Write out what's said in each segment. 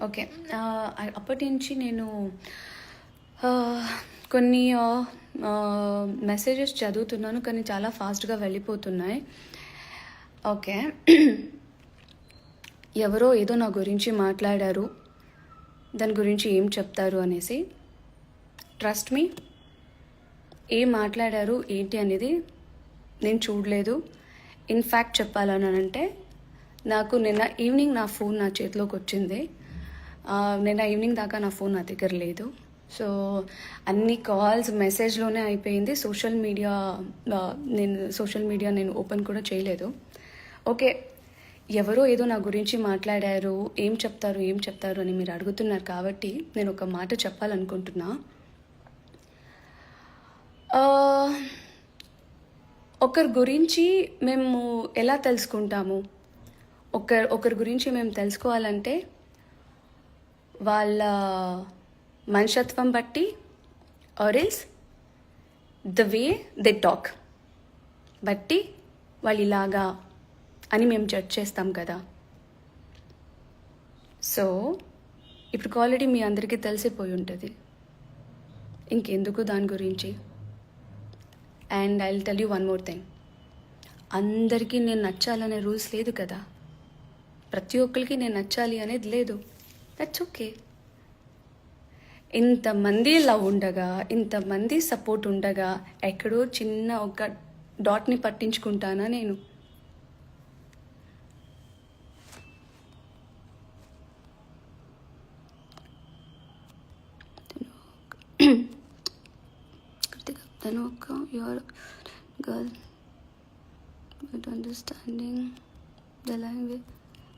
Okay. అప్పటి నుంచి నేను కొన్ని మెసేజెస్ చదువుతున్నాను, కానీ చాలా ఫాస్ట్గా వెళ్ళిపోతున్నాయి. ఓకే. ఎవరో ఏదో నా గురించి మాట్లాడారు, దాని గురించి ఏం చెప్తారు అనేసి. ట్రస్ట్ మీ, ఏం మాట్లాడారు ఏంటి అనేది నేను చూడలేదు. ఇన్ఫ్యాక్ట్ చెప్పాలని అంటే, నాకు నిన్న ఈవినింగ్ నా ఫోన్ నా చేతిలోకి వచ్చింది. నిన్న ఈవినింగ్ దాకా నా ఫోన్ నా దగ్గర లేదు. సో అన్ని కాల్స్ మెసేజ్లోనే అయిపోయింది. సోషల్ మీడియా నేను ఓపెన్ కూడా చేయలేదు. ఓకే, ఎవరో ఏదో నా గురించి మాట్లాడారు, ఏం చెప్తారు అని మీరు అడుగుతున్నారు కాబట్టి నేను ఒక మాట చెప్పాలనుకుంటున్నా. ఒకరి గురించి మేము ఎలా తెలుసుకుంటాము? ఒకరి గురించి మేము తెలుసుకోవాలంటే వాళ్ళ మనుషత్వం బట్టి, or else the way they talk బట్టి వాళ్ళు ఇలాగా అని మేము జడ్జ్ చేస్తాం కదా. సో ఇప్పుడు ఆల్రెడీ మీ అందరికీ తెలిసిపోయి ఉంటుంది, ఇంకెందుకు దాని గురించి. And I will tell you one more thing, అందరికీ నేను నచ్చాలనే రూల్స్ లేదు కదా. ప్రతి ఒక్కరికి నేను నచ్చాలి అనేది లేదు. That's okay. ఇంతమంది లవ్ ఉండగా, ఇంతమంది సపోర్ట్ ఉండగా ఎక్కడో చిన్న ఒక డాట్ని పట్టించుకుంటానా నేను? తను ఒక your girl but understanding the language,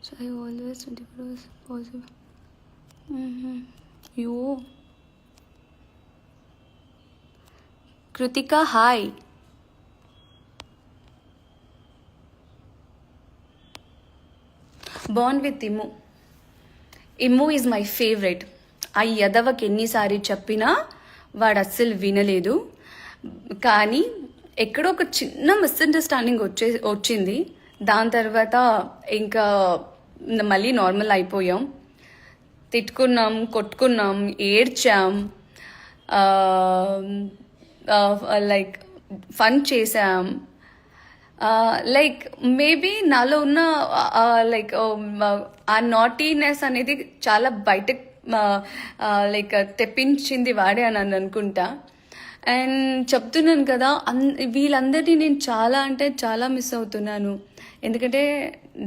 so I always 24 possible. You Krithika, hi. Bond with Immu is my favourite. ఆ యదవకి ఎన్నిసారి చెప్పినా వాడు అస్సలు వినలేదు. కానీ ఎక్కడో ఒక చిన్న మిస్అండర్స్టాండింగ్ వచ్చింది. దాని తర్వాత ఇంకా మళ్ళీ నార్మల్ అయిపోయాం. తిట్టుకున్నాం, కొట్టుకున్నాం, ఏడ్చాం, లైక్ ఫన్ చేసాం. లైక్ మేబీ నాలో ఉన్న లైక్ ఆ నాటీనెస్ అనేది చాలా బయట లైక్ తెప్పించింది వాడే అని అనుకుంటా. అండ్ చెప్తున్నాను కదా, వీళ్ళందరినీ నేను చాలా అంటే చాలా మిస్ అవుతున్నాను. ఎందుకంటే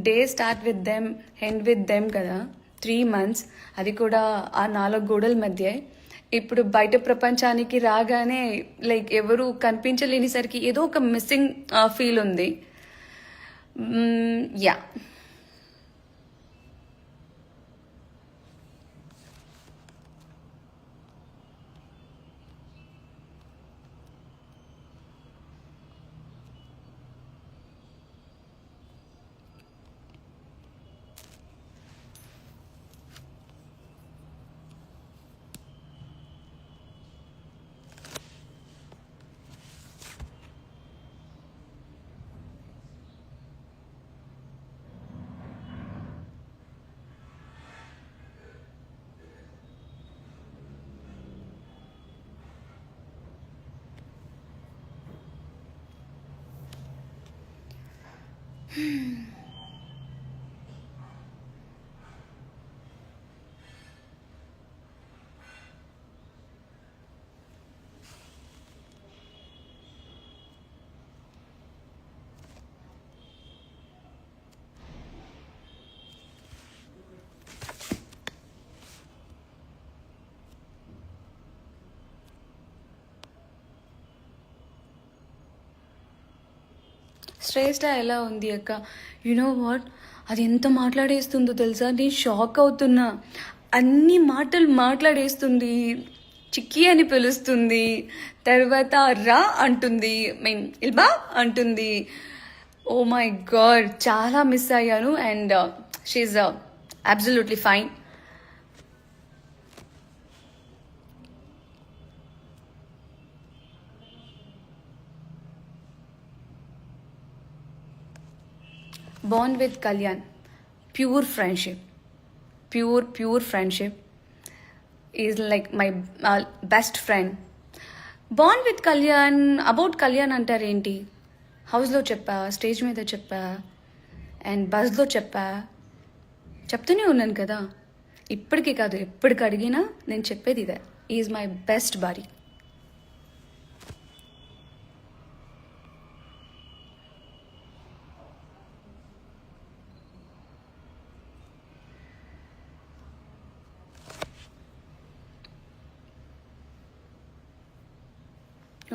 day start with them, end with them కదా. 3 months, అది కూడా ఆ 4 గోడల మధ్య. ఇప్పుడు బయట ప్రపంచానికి రాగానే లైక్ ఎవరు కనిపించలేనిసరికి ఏదో ఒక మిస్సింగ్ ఫీల్ ఉంది. యా. శ్రేష్ఠ ఎలా ఉంది అక్క? నో వాట్, అది ఎంత మాట్లాడేస్తుందో తెలుసా? నేను షాక్ అవుతున్నా. అన్ని మాటలు మాట్లాడేస్తుంది. చిక్కి అని పిలుస్తుంది, తర్వాత రా అంటుంది, మీన్ ఇల్బా అంటుంది. ఓ మై గాడ్, చాలా మిస్ అయ్యాను. And she absolutely fine. Born with Kalyan, pure friendship. Pure friendship. Is like my best friend. Bond with Kalyan. About Kalyan అంటారేంటి? హౌస్లో చెప్పా, స్టేజ్ మీద చెప్పా, అండ్ బస్లో చెప్పా, చెప్తూనే ఉన్నాను కదా. ఇప్పటికీ కాదు, ఎప్పటికి అడిగినా నేను చెప్పేది ఇదే, is my best body.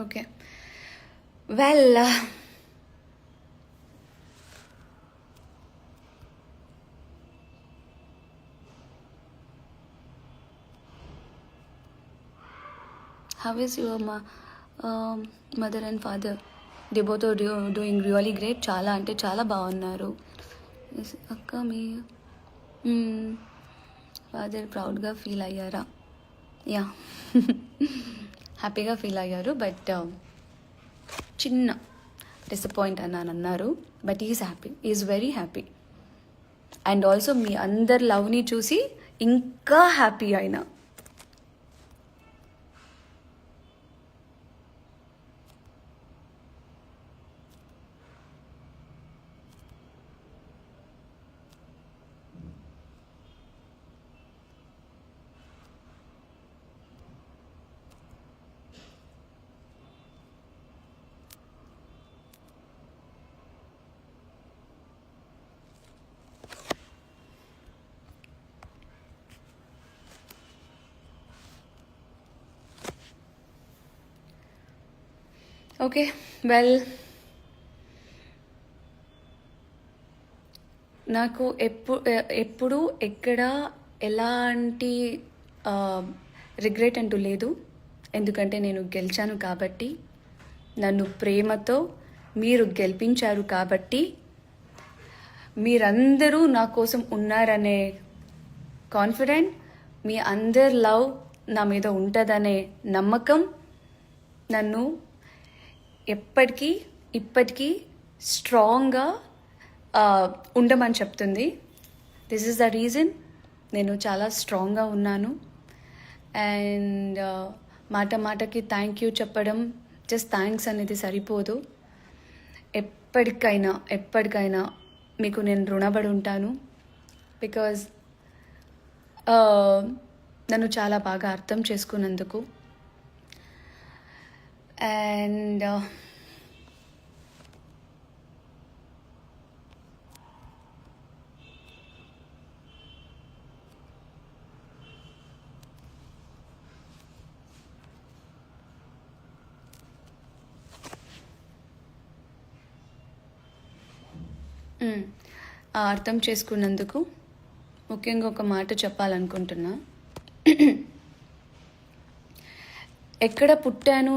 Okay, well, how is your mother and father? They both are doing really great. చాలా అంటే చాలా బాగున్నారు. Yes, అక్క మీ ఫాదర్ ప్రౌడ్గా ఫీల్ అయ్యారా? యా, హ్యాపీగా ఫీల్ అయ్యారు. బట్ చిన్న డిసప్పాయింట్ అన్నారు. But is happy, is very happy. And also మీ అందరి లవ్ని చూసి ఇంకా హ్యాపీ అయినా. ఓకే, వెల్, నాకు ఎప్పుడు ఎక్కడ ఎలాంటి రిగ్రెట్ అంటూ లేదు. ఎందుకంటే నేను గెలిచాను కాబట్టి, నన్ను ప్రేమతో మీరు గెలిపించారు కాబట్టి, మీరందరూ నా కోసం ఉన్నారనే కాన్ఫిడెంట్, మీ అందరి లవ్ నా మీద ఉంటుందనే నమ్మకం నన్ను ఇప్పటికీ స్ట్రాంగ్గా ఉండమని చెప్తుంది. దిస్ ఈజ్ ద రీజన్ నేను చాలా స్ట్రాంగ్గా ఉన్నాను. అండ్ మాటకి థ్యాంక్ యూ చెప్పడం, జస్ట్ థ్యాంక్స్ అనేది సరిపోదు. ఎప్పటికైనా మీకు నేను రుణపడి ఉంటాను. బికాజ్ నన్ను చాలా బాగా అర్థం చేసుకున్నందుకు. అండ్ అర్థం చేసుకున్నందుకు ముఖ్యంగా ఒక మాట చెప్పాలనుకుంటున్నా. ఎక్కడ పుట్టాను